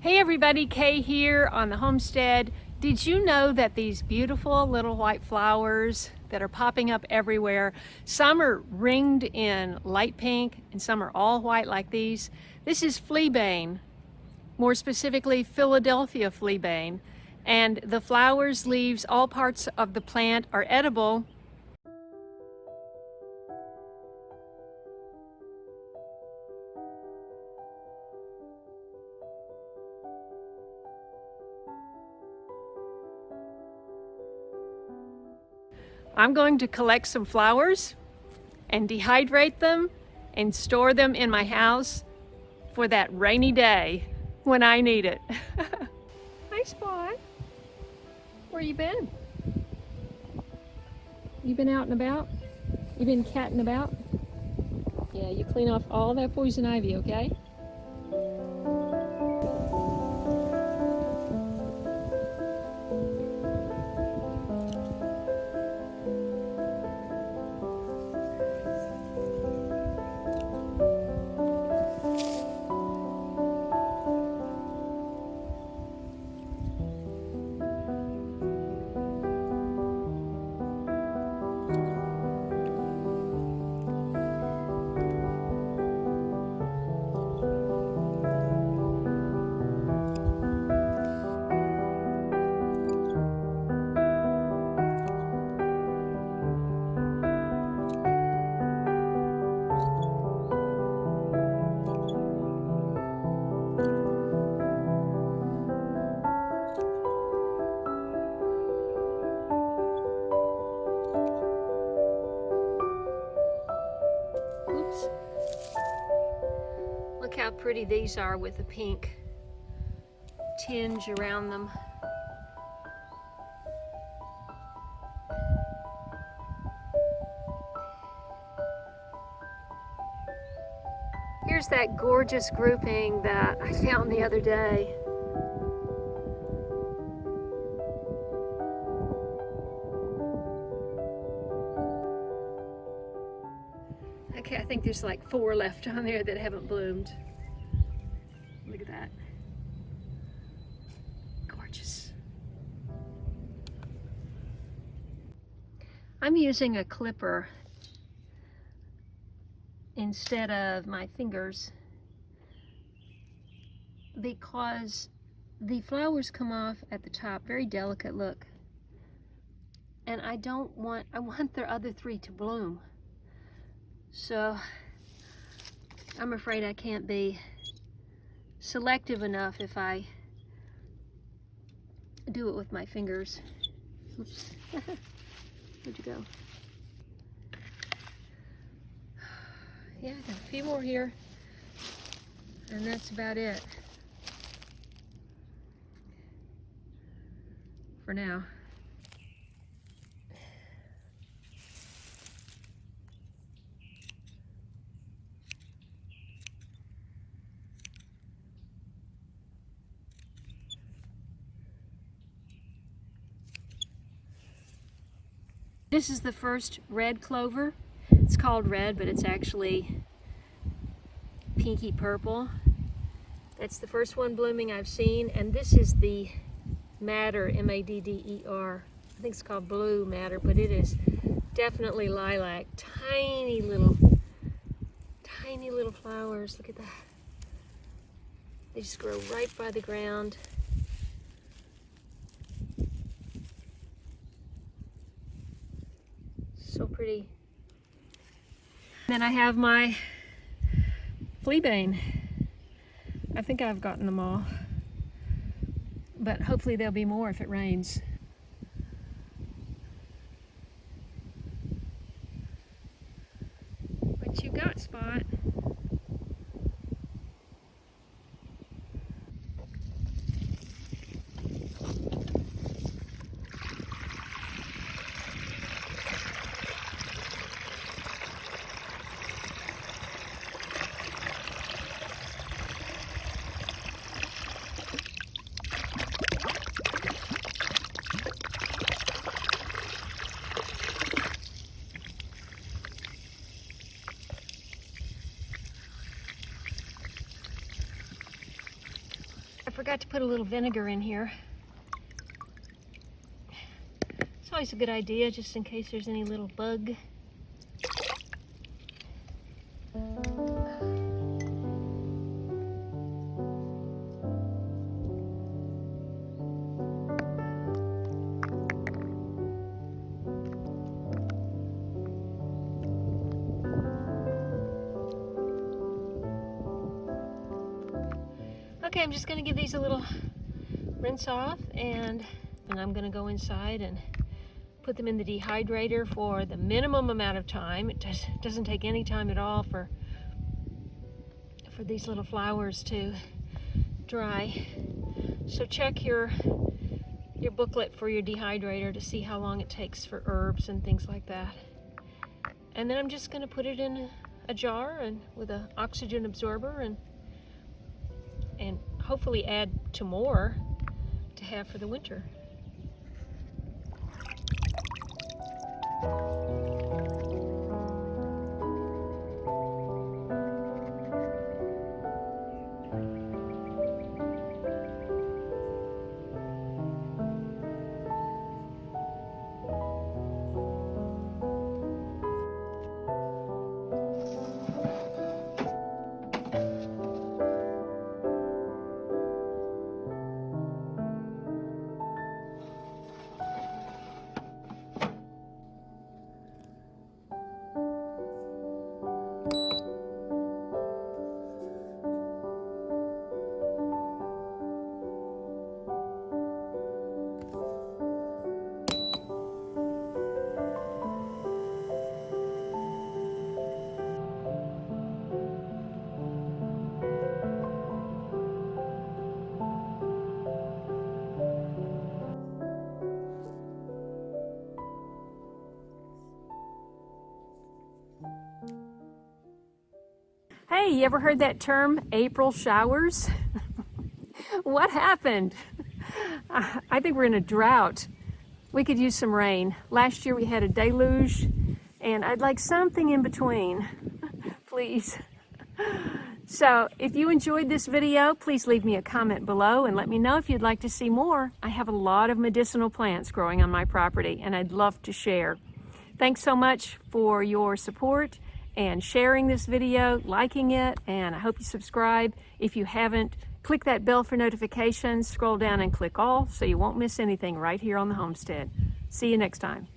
Hey everybody, Kaye here on the homestead. Did you know that these beautiful little white flowers that are popping up everywhere, some are ringed in light pink and some are all white like these? This is fleabane, more specifically Philadelphia fleabane. And the flowers, leaves, all parts of the plant are edible. I'm going to collect some flowers and dehydrate them and store them in my house for that rainy day when I need it. Hi Spot, where you been? You been out and about? You been catting about? Yeah, you clean off all that poison ivy, okay? Look how pretty these are with a pink tinge around them. Here's that gorgeous grouping that I found the other day. Okay, I think there's like 4 left on there that haven't bloomed. Look at that. Gorgeous. I'm using a clipper instead of my fingers because the flowers come off at the top, very delicate, look. And I want their other 3 to bloom. So I'm afraid I can't be selective enough if I do it with my fingers. Oops. Where'd you go? Yeah, I got a few more here, and that's about it for now. This is the first red clover. It's called red, but it's actually pinky purple. That's the first one blooming I've seen, and this is the madder, M-A-D-D-E-R. I think it's called blue madder, but it is definitely lilac. Tiny little flowers. Look at that. They just grow right by the ground. So pretty. Then I have my fleabane. I think I've gotten them all, but hopefully there'll be more if it rains. What you got, Spot? forgot to put a little vinegar in here. It's always a good idea, just in case there's any little bug. Okay, I'm just gonna give these a little rinse off, and I'm gonna go inside and put them in the dehydrator for the minimum amount of time. It doesn't take any time at all for these little flowers to dry. So check your booklet for your dehydrator to see how long it takes for herbs and things like that. And then I'm just gonna put it in a jar and with an oxygen absorber and hopefully add to more to have for the winter. Hey, you ever heard that term, April showers? What happened? I think we're in a drought. We could use some rain. Last year we had a deluge, and I'd like something in between, please. So if you enjoyed this video, please leave me a comment below and let me know if you'd like to see more. I have a lot of medicinal plants growing on my property, and I'd love to share. Thanks so much for your support and sharing this video, liking it, and I hope you subscribe. If you haven't, click that bell for notifications, scroll down and click all so you won't miss anything right here on the homestead. See you next time.